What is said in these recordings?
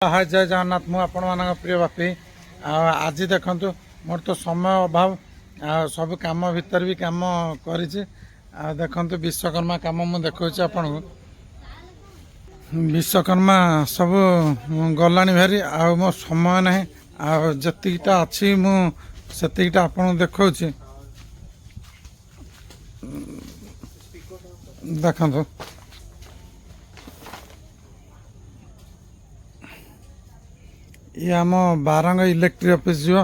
हाय जय जगन्नाथ मु आपण मान प्रिय बापी आज देखु मोर तो समय अभाव सब कम भीतर भी कम कर देखु विश्वकर्मा कम मुझे देखा आपन को विश्वकर्मा सब गला भारी मो समय ना आतीटा अच्छी मुझीटा आपन देखा देखु ये आम बारंग इलेक्ट्रिक ऑफिस जो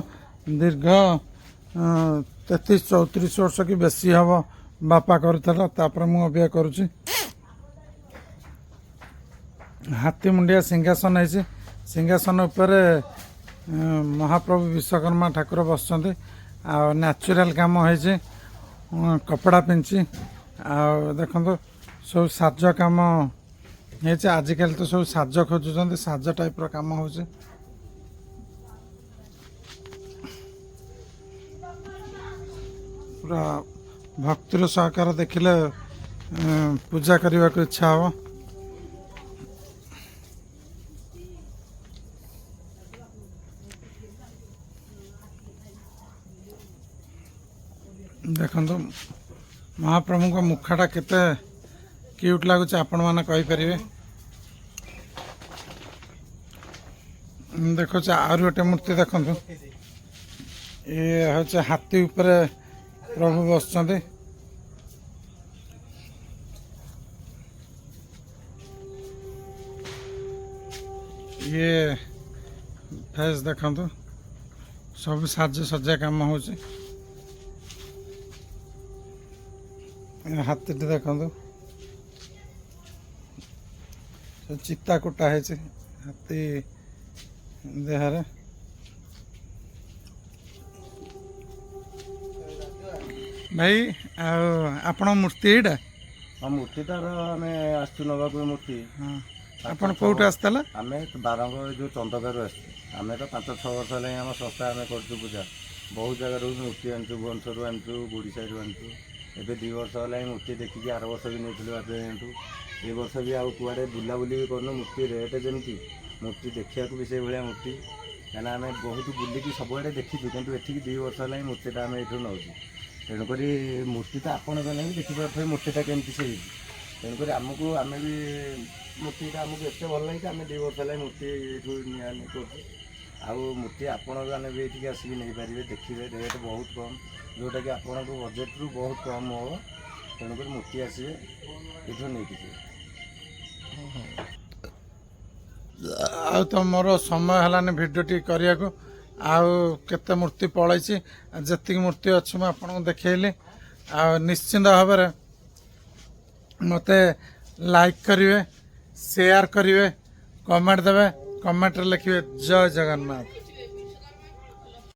दीर्घ 33-34 वर्ष की बेसी हम बापा करूँ मुझे करुच्ची हाथी मुंडिया सिंहासन है सिंहासन उपर महाप्रभु विश्वकर्मा ठाकुर बस नेचुरल कम हो कपड़ा पिंची देखो सब साज कम आजिकल तो सब साज खोजुंट साज टाइप कम हो पूरा भक्तिर सहकार देखिले पूजा करने को इच्छा हो देखो महाप्रभु का मुखाटा केते क्यूट लगुच आपण मैंने कहींपर देखो आर गोटे मूर्ति देखु ये हूँ हाथी उपर प्रभु बस ये फेस देखु सब साज सज्जा कम हो हाथी देखु चिता कुटा है हाथी देहरे भाई आपण मूर्ति यहाँ हाँ मूर्ति तार आम आसवा मूर्ति हाँ आपन कौट आसला आम बारंग जो चंदकार आम तो 5-6 वर्ष है आम संस्था आम कर पूजा बहुत जगह मूर्ति आनचु भुवनेश्वर आनचु गुड़ीसा आनचु एवं 2 वर्ष है मूर्ति देखिए आर वर्ष भी नहीं बापू ये वर्ष भी आउ कुआड़े बुलाबुली भी करनु मूर्ति रेट जमी मूर्ति देखा भी से भाया मूर्ति कहीं आम बहुत बुलिकी सबुआड़े देखीचु कि ये 2 वर्ष है मूर्तिटा आम ये नौ तेणुक मूर्ति तो आपण भी देखिपे मूर्तिटा केमती से तेणुक आमको आम भी मूर्तिटा आमको एत भल लगे आम 2 वर्ष है मूर्ति ये कर मूर्ति आपण मैंने भी ये आसिक नहीं पारे देखिए रेट बहुत कम जोटा कि आपण को बजेट रू बहुत कम हो तेणुक मूर्ति आसवे ये नहीं कि आ तो मोर समय है भिडियोटी करने को आते मूर्ति पलैसी जी मूर्ति अच्छी मुझे आपको देखली निश्चिंत भाव मत लाइक करेंगे शेयर करेंगे कमेंट देवे कमेंट लिखे जय जगन्नाथ।